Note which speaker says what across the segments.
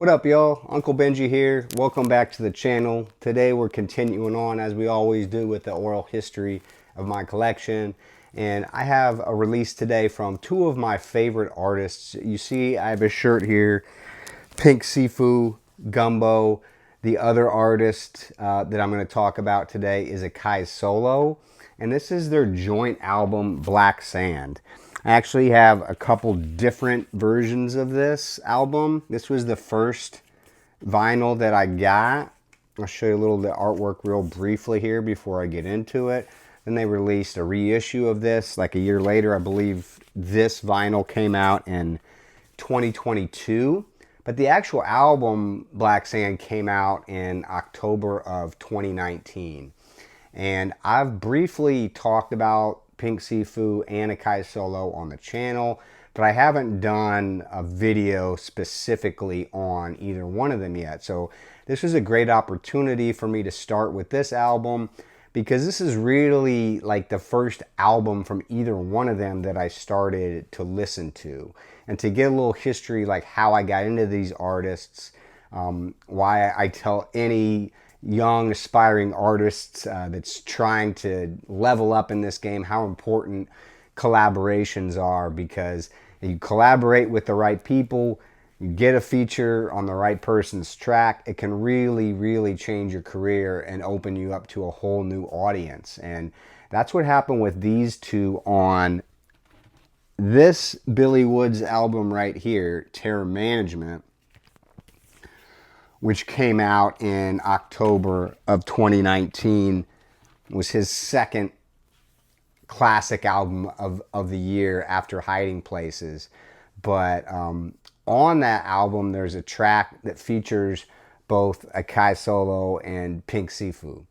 Speaker 1: What up, y'all? Uncle Benji here. Welcome back to the channel. Today we're continuing on, as we always do, with the oral history of my collection. And I have a release today from two of my favorite artists. You see, I have a shirt here, Pink Siifu, Gumbo. The other artist that I'm going to talk about today is AKAI Solo. And this is their joint album, Black Sand. I actually have a couple different versions of this album. This was the first vinyl that I got. I'll show you a little of the artwork real briefly here before I get into it. Then they released a reissue of this like a year later. I believe this vinyl came out in 2022. But the actual album, Black Sand, came out in October of 2019. And I've briefly talked about Pink Siifu and AKAI Solo on the channel, but I haven't done a video specifically on either one of them yet. So this was a great opportunity for me to start with this album, because this is really like the first album from either one of them that I started to listen to. And to get a little history, like how I got into these artists, why I tell any young aspiring artists that's trying to level up in this game how important collaborations are, because you collaborate with the right people, you get a feature on the right person's track, it can really change your career and open you up to a whole new audience. And that's what happened with these two on this Billy Woods album right here, Terror Management, which came out in October of 2019. Was his second classic album of the year after Hiding Places. But on that album, there's a track that features both AKAI Solo and Pink Siifu.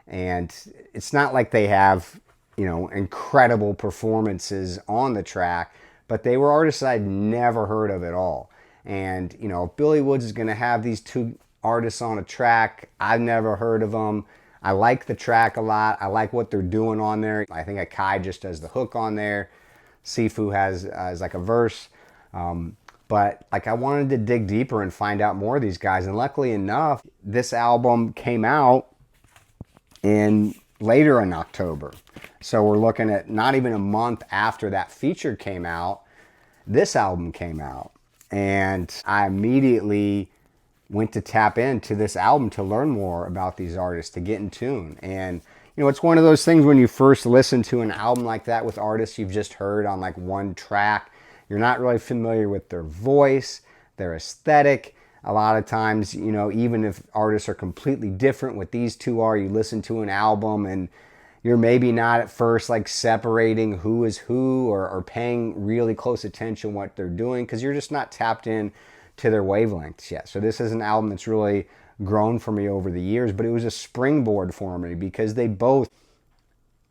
Speaker 1: And it's not like they have, you know, incredible performances on the track, but they were artists I'd never heard of at all. And, you know, if Billy Woods is going to have these two artists on a track, I've never heard of them. I like the track a lot. I like what they're doing on there. I think AKAI just does the hook on there. Siifu has like a verse. But like I wanted to dig deeper and find out more of these guys. And luckily enough, this album came out later in October. So we're looking at not even a month after that feature came out, this album came out. And I immediately went to tap into this album to learn more about these artists, to get in tune. And, you know, it's one of those things when you first listen to an album like that with artists you've just heard on like one track, you're not really familiar with their voice, their aesthetic. A lot of times, you know, even if artists are completely different, what these two are, you listen to an album and you're maybe not at first like separating who is who, or paying really close attention what they're doing, because you're just not tapped in to their wavelengths yet. So this is an album that's really grown for me over the years, but it was a springboard for me because they both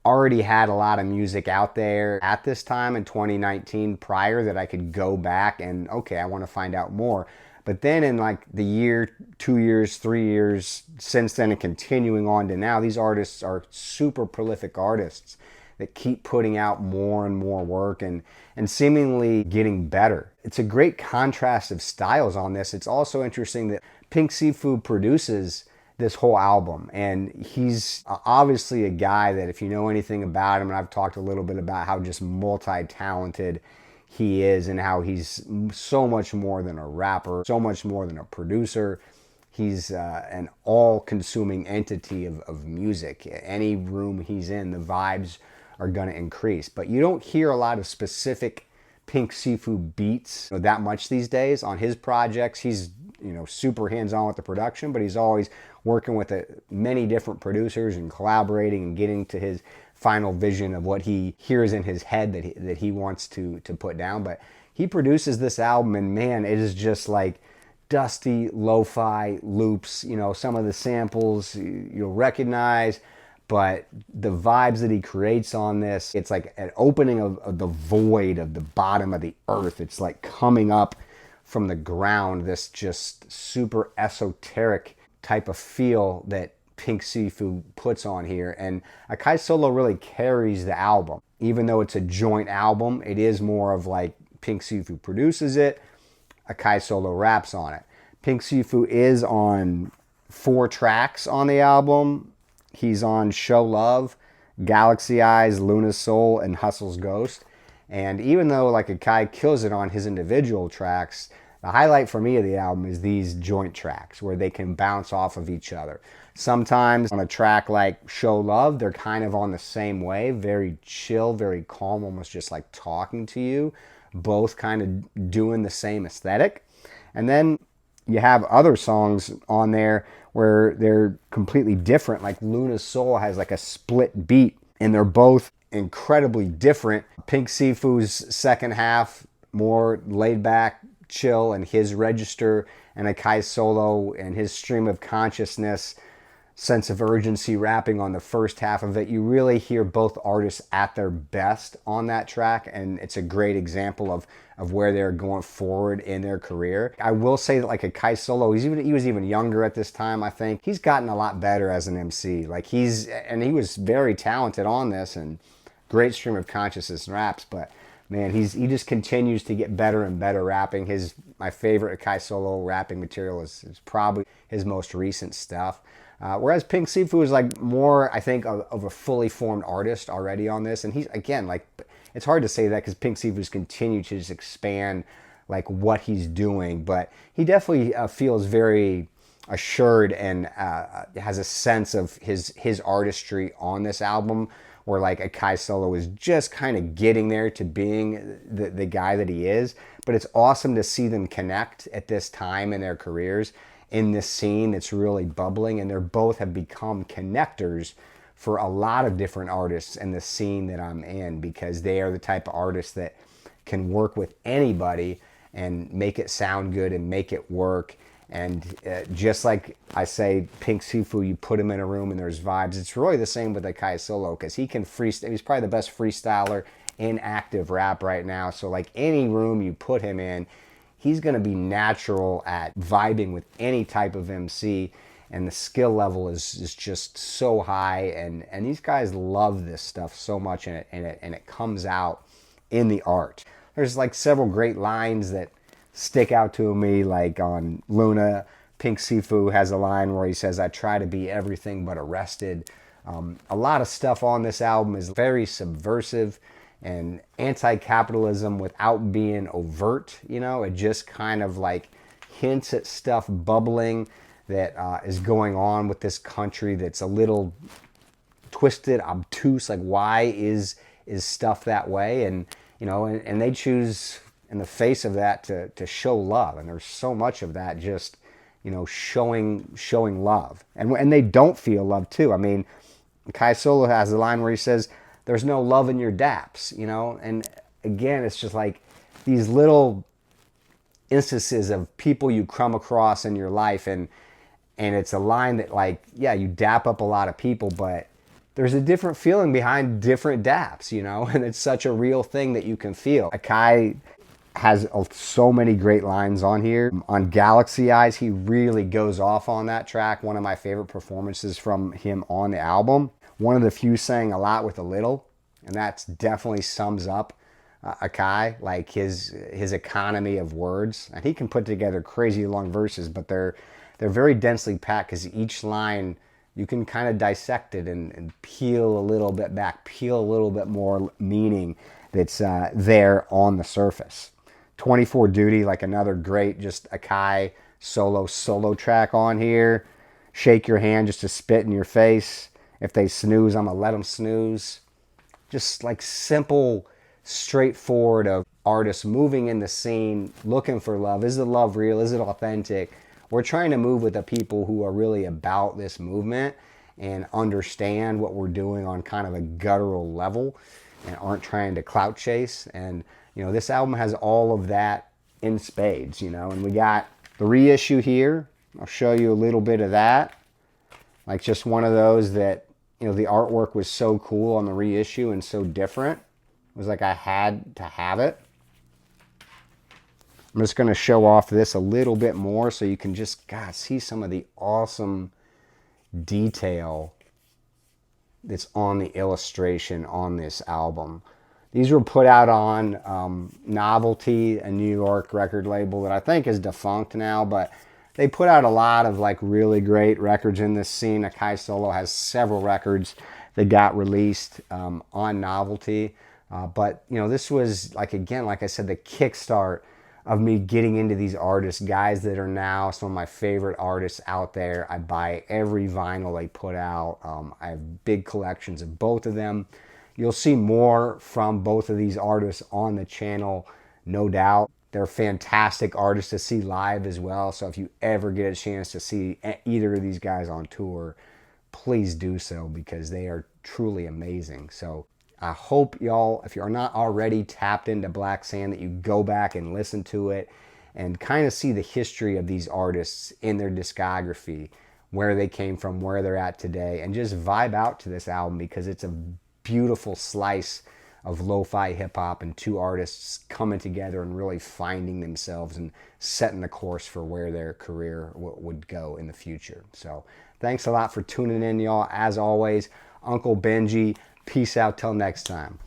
Speaker 1: already had a lot of music out there at this time in 2019 prior that I could go back and, okay, I want to find out more. But then in like the year, 2 years, 3 years since then, and continuing on to now, these artists are super prolific artists that keep putting out more and more work and seemingly getting better. It's a great contrast of styles on this. It's also interesting that Pink Siifu produces this whole album, and he's obviously a guy that, if you know anything about him, and I've talked a little bit about how just multi-talented he is and how he's so much more than a rapper, so much more than a producer. He's an all-consuming entity of music. Any room he's in, the vibes are going to increase. But you don't hear a lot of specific Pink Siifu beats that much these days on his projects. He's, you know, super hands-on with the production, but he's always working with many different producers and collaborating and getting to his final vision of what he hears in his head that he wants to put down. But he produces this album, and man, it is just like dusty lo-fi loops. You know, some of the samples you'll recognize, but the vibes that he creates on this, it's like an opening of the void of the bottom of the earth. It's like coming up from the ground, this just super esoteric type of feel that Pink Siifu puts on here. And AKAI Solo really carries the album. Even though it's a joint album, it is more of like Pink Siifu produces it, AKAI Solo raps on it. Pink Siifu is on 4 tracks on the album. He's on Show Love, Galaxy Eyes, Luna's Soul, and Hustle's Ghost. And even though like AKAI kills it on his individual tracks, the highlight for me of the album is these joint tracks where they can bounce off of each other. Sometimes on a track like Show Love, they're kind of on the same wave, very chill, very calm, almost just like talking to you, both kind of doing the same aesthetic. And then you have other songs on there where they're completely different. Like Luna's Soul has like a split beat, and they're both incredibly different. Pink Siifu's second half, more laid back, chill, and his register, and AKAI's solo and his stream of consciousness, sense of urgency rapping on the first half of it. You really hear both artists at their best on that track, and it's a great example of where they're going forward in their career. I will say that like AKAI solo, he was even younger at this time, I think. He's gotten a lot better as an MC. Like he was very talented on this and great stream of consciousness and raps, but man, he just continues to get better and better rapping. My favorite AKAI solo rapping material is probably his most recent stuff. Whereas Pink Siifu is like more, I think, of a fully formed artist already on this. And he's, again, like, it's hard to say that because Pink Siifu's continued to just expand like what he's doing. But he definitely feels very assured and has a sense of his artistry on this album, where like AKAI solo is just kind of getting there to being the guy that he is. But it's awesome to see them connect at this time in their careers in this scene that's really bubbling, and they both have become connectors for a lot of different artists in the scene that I'm in, because they are the type of artists that can work with anybody and make it sound good and make it work. And just like I say, Pink Siifu, you put him in a room and there's vibes. It's really the same with AKAI solo, because he can freestyle. He's probably the best freestyler in active rap right now. So like any room you put him in, he's going to be natural at vibing with any type of MC, and the skill level is just so high, and these guys love this stuff so much, and it comes out in the art. There's like several great lines that stick out to me, like on Luna, Pink Siifu has a line where he says, "I try to be everything but arrested." A lot of stuff on this album is very subversive and anti-capitalism without being overt. You know, it just kind of like hints at stuff bubbling that is going on with this country that's a little twisted, obtuse. Like, why is stuff that way? And you know, and they choose in the face of that to show love, and there's so much of that, just, you know, showing love, and they don't feel love too. I mean, Kai Solo has a line where he says, "There's no love in your daps," you know, and again, it's just like these little instances of people you come across in your life, and it's a line that, like, yeah, you dap up a lot of people, but there's a different feeling behind different daps, you know, and it's such a real thing that you can feel. AKAI has so many great lines on here. On Galaxy Eyes, he really goes off on that track. One of my favorite performances from him on the album. One of the few saying a lot with a little, and that definitely sums up AKAI, like his economy of words. And he can put together crazy long verses, but they're very densely packed, because each line, you can kind of dissect it and peel a little bit back, peel a little bit more meaning that's there on the surface. 24 Duty, like another great just AKAI solo track on here. Shake Your Hand just to spit in your face. If they snooze, I'm gonna let them snooze. Just like simple, straightforward of artists moving in the scene, looking for love. Is the love real? Is it authentic? We're trying to move with the people who are really about this movement and understand what we're doing on kind of a guttural level and aren't trying to clout chase. And, you know, this album has all of that in spades, you know, and we got the reissue here. I'll show you a little bit of that. Like just one of those that, you know, the artwork was so cool on the reissue and so different. It was like I had to have it. I'm just going to show off this a little bit more so you can just, God, see some of the awesome detail that's on the illustration on this album. These were put out on Novelty, a New York record label that I think is defunct now, but they put out a lot of like really great records in this scene. AKAI Solo has several records that got released on Novelty. But, you know, this was, like, again, like I said, the kickstart of me getting into these artists, guys that are now some of my favorite artists out there. I buy every vinyl they put out. I have big collections of both of them. You'll see more from both of these artists on the channel, no doubt. They're fantastic artists to see live as well. So if you ever get a chance to see either of these guys on tour, please do so, because they are truly amazing. So I hope y'all, if you're not already tapped into Black Sand, that you go back and listen to it and kind of see the history of these artists in their discography, where they came from, where they're at today, and just vibe out to this album, because it's a beautiful slice of lo-fi hip-hop and two artists coming together and really finding themselves and setting the course for where their career would go in the future. So thanks a lot for tuning in, y'all. As always, Uncle Benji, peace out till next time.